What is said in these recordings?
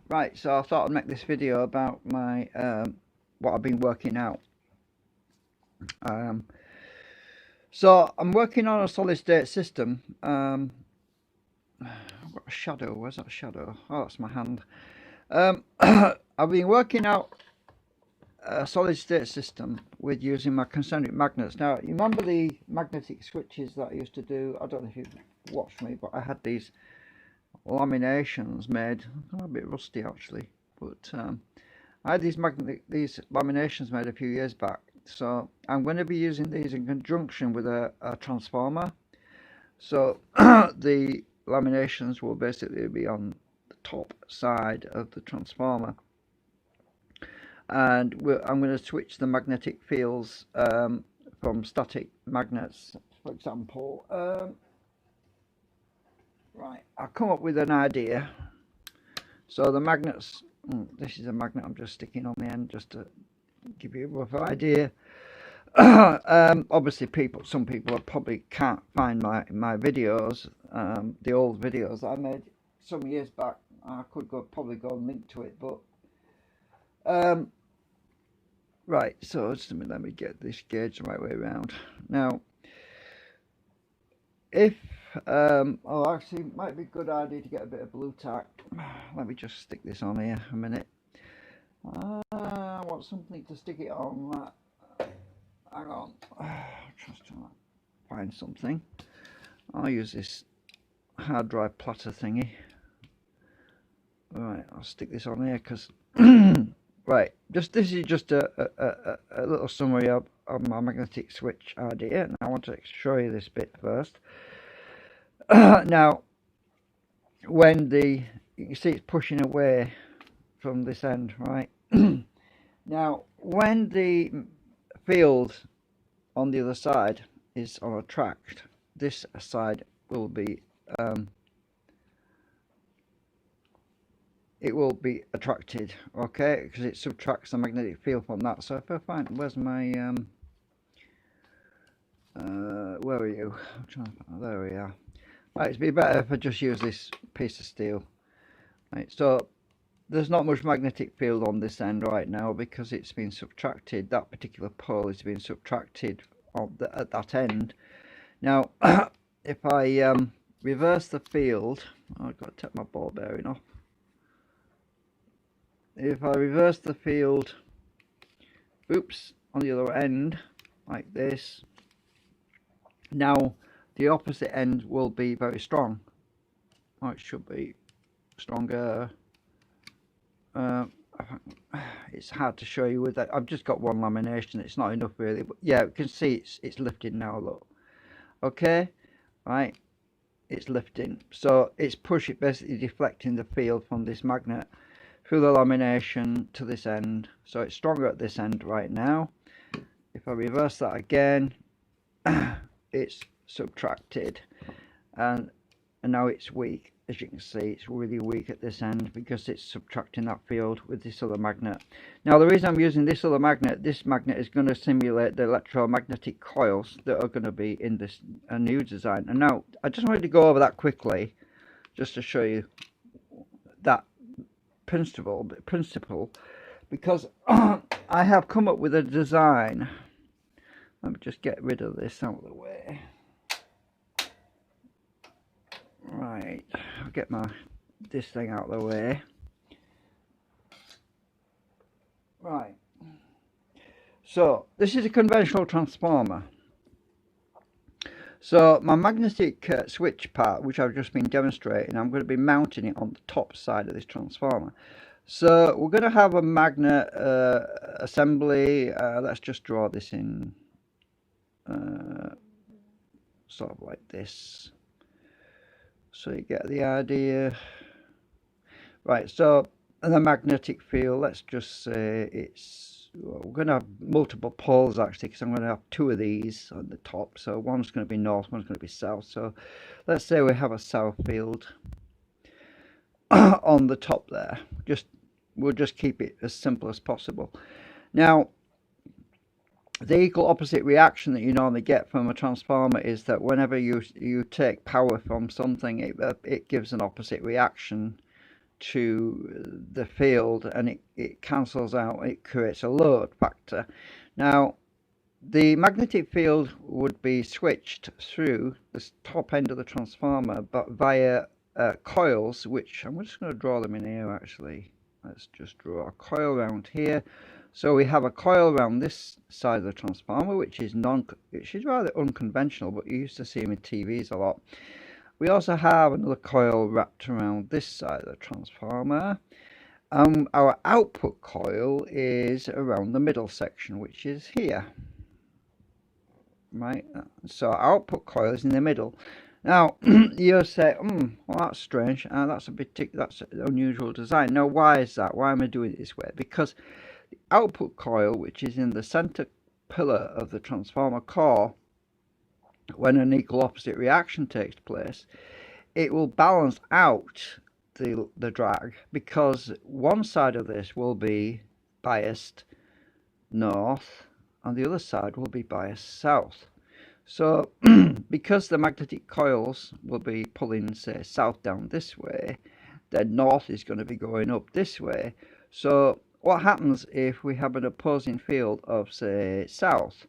Right, so I thought I'd make this video about my what I've been working out. Um, so I'm working on a solid state system. I've got a shadow. Where's that shadow? Oh, that's my hand. I've been working out a solid state system with using my concentric magnets. Now, you remember the magnetic switches that I used to do? I don't know if you've watched me, but I had these laminations made. I'm a bit rusty actually, but I had these laminations made a few years back. So I'm going to be using these in conjunction with a transformer. So the laminations will basically be on the top side of the transformer, and I'm going to switch the magnetic fields from static magnets, for example. Right, I'll come up with an idea. So the magnets, this is a magnet I'm just sticking on the end just to give you a rough idea. Obviously some people probably can't find my videos, the old videos that I made some years back. I could probably go and link to it, but right, so just a minute, let me get this gauge the right way around. Now, if actually it might be a good idea to get a bit of blue tack. Let me just stick this on here a minute. I want something to stick it on. Hang on, just trying to find something. I'll use this hard drive platter thingy. Right, I'll stick this on here because right, this is just a little summary of my magnetic switch idea, and I want to show you this bit first. Now, when you can see it's pushing away from this end, right? Now, when the field on the other side is on a tract, this side will be it will be attracted, okay, because it subtracts the magnetic field from that. So if I find, where's my where are you? I'm trying to, there we are. Right, it'd be better if I just use this piece of steel. Right, so there's not much magnetic field on this end right now because it's been subtracted. That particular pole is being subtracted at that end. Now, if I reverse the field, I've got to take my ball bearing off. If I reverse the field, oops, on the other end, like this, now the opposite end will be very strong. Oh, it should be stronger. It's hard to show you with that. I've just got one lamination. It's not enough really, but yeah, you can see it's lifting now. Look, okay, right, it's lifting. So it's pushing, basically deflecting the field from this magnet through the lamination to this end. So it's stronger at this end right now. If I reverse that again, it's subtracted, and now it's weak. As you can see, it's really weak at this end because it's subtracting that field with this other magnet. Now, the reason I'm using this other magnet, this magnet is going to simulate the electromagnetic coils that are going to be in this new design. And now, I just wanted to go over that quickly, just to show you that principle, because I have come up with a design. Let me just get rid of this out of the way. Right, I'll get this thing out of the way. Right, so this is a conventional transformer. So my magnetic switch part, which I've just been demonstrating, I'm going to be mounting it on the top side of this transformer. So we're going to have a magnet assembly. Let's just draw this in sort of like this, so you get the idea. Right, so the magnetic field, let's just say it's, we're going to have multiple poles actually, because I'm going to have two of these on the top. So one's going to be north, one's going to be south. So let's say we have a south field on the top there. We'll just keep it as simple as possible. Now, the equal opposite reaction that you normally get from a transformer is that whenever you take power from something, it gives an opposite reaction to the field, and it cancels out, it creates a load factor. Now the magnetic field would be switched through the top end of the transformer, but via coils, which I'm just going to draw them in here actually. Let's just draw a coil around here. So we have a coil around this side of the transformer, which is rather unconventional, but you used to see them in TVs a lot. We also have another coil wrapped around this side of the transformer. Our output coil is around the middle section, which is here. Right, so our output coil is in the middle. Now you'll say, well, that's strange, that's an unusual design. Now why is that? Why am I doing it this way? Because the output coil, which is in the center pillar of the transformer core, when an equal opposite reaction takes place, it will balance out the drag, because one side of this will be biased north and the other side will be biased south. So because the magnetic coils will be pulling, say, south down this way, then north is going to be going up this way. So what happens if we have an opposing field of, say, south?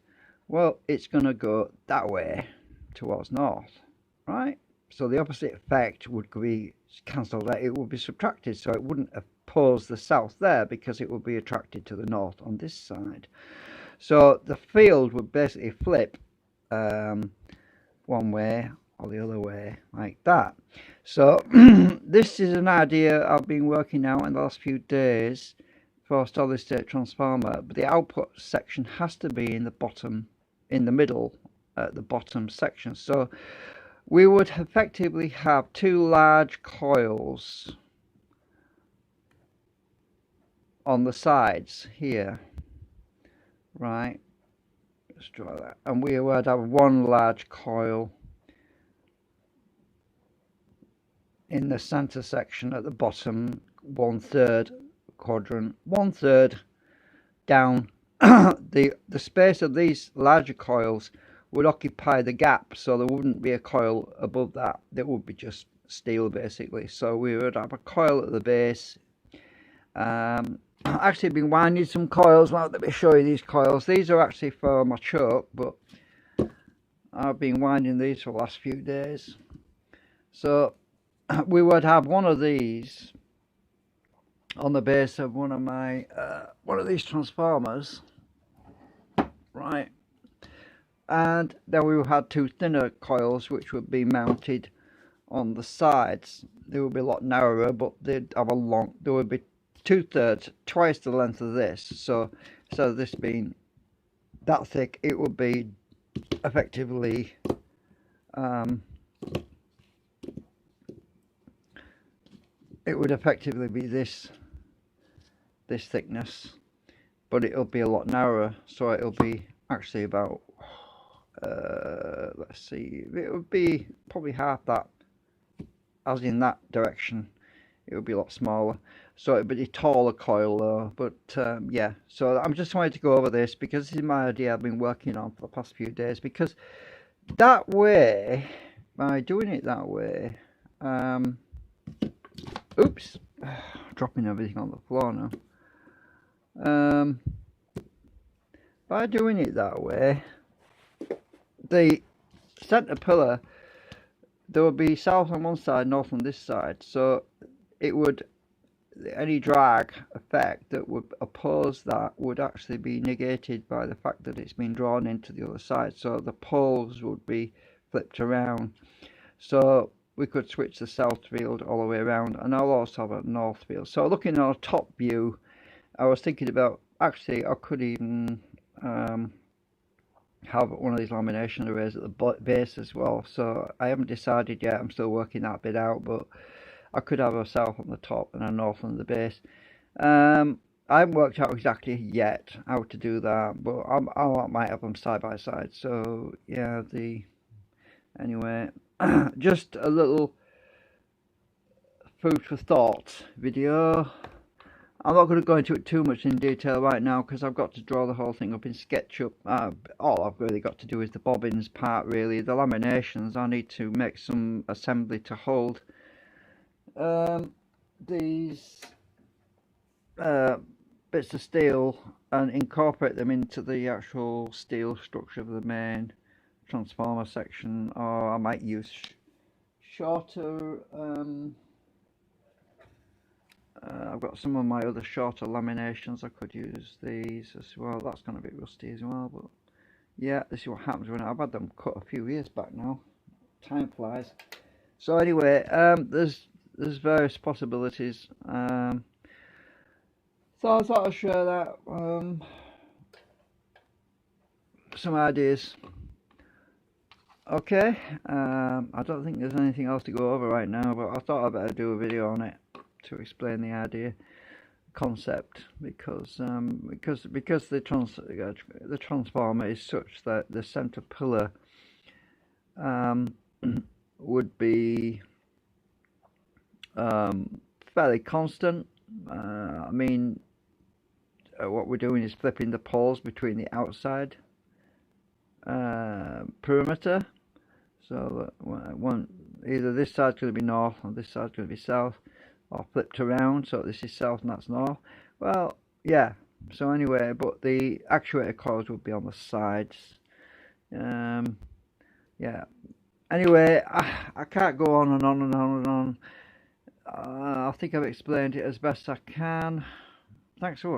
Well, it's going to go that way towards north, right? So the opposite effect would be cancelled out. It would be subtracted, so it wouldn't oppose the south there because it would be attracted to the north on this side. So the field would basically flip one way or the other way, like that. So this is an idea I've been working out in the last few days for a solid state transformer, but the output section has to be in the bottom, in the middle, at the bottom section. So we would effectively have two large coils on the sides here, right? Let's draw that, and we would have one large coil in the center section at the bottom, 1/3 quadrant, 1/3 down. The space of these larger coils would occupy the gap, so there wouldn't be a coil above that. There would be just steel basically. So we would have a coil at the base. I've actually been winding some coils. Well, let me show you these coils. These are actually for my choke, but I've been winding these for the last few days. So we would have one of these on the base of one of these transformers, right? And then we had two thinner coils which would be mounted on the sides. They would be a lot narrower, but they'd have there would be 2/3, twice the length of this. So instead of this being that thick, it would be effectively be this thickness, but it'll be a lot narrower. So it'll be actually about let's see, it would be probably half that, as in that direction. It would be a lot smaller, so it would be a taller coil though. But yeah, so I'm just wanting to go over this because this is my idea I've been working on for the past few days, because that way, by doing it that way, oops, dropping everything on the floor now. By doing it that way, the center pillar, there would be south on one side, north on this side, so it would, any drag effect that would oppose that would actually be negated by the fact that it's been drawn into the other side. So the poles would be flipped around, so we could switch the south field all the way around, and I'll also have a north field. So looking at a top view, I was thinking about, actually I could even have one of these lamination arrays at the base as well. So I haven't decided yet, I'm still working that bit out, but I could have a south on the top and a north on the base. I haven't worked out exactly yet how to do that, but I might have them side by side. So yeah, anyway, just a little food for thought video. I'm not going to go into it too much in detail right now because I've got to draw the whole thing up in SketchUp. All I've really got to do is the bobbins part, really. The laminations, I need to make some assembly to hold. these bits of steel and incorporate them into the actual steel structure of the main transformer section, or I might use shorter I've got some of my other shorter laminations. I could use these as well. That's going to be rusty as well, but yeah, this is what happens when I've had them cut a few years back now. Time flies. So anyway, there's various possibilities. So I thought I'd share that, some ideas. Okay, I don't think there's anything else to go over right now, but I thought I'd better do a video on it to explain the idea, concept, because the transformer is such that the center pillar would be fairly constant. I mean, what we're doing is flipping the poles between the outside perimeter, so that either this side's going to be north or this side's going to be south, or flipped around, so this is south and that's north. Well, yeah, so anyway, but the actuator coils will be on the sides. Yeah, anyway, I can't go on and on and on and on. I think I've explained it as best I can. Thanks for watching.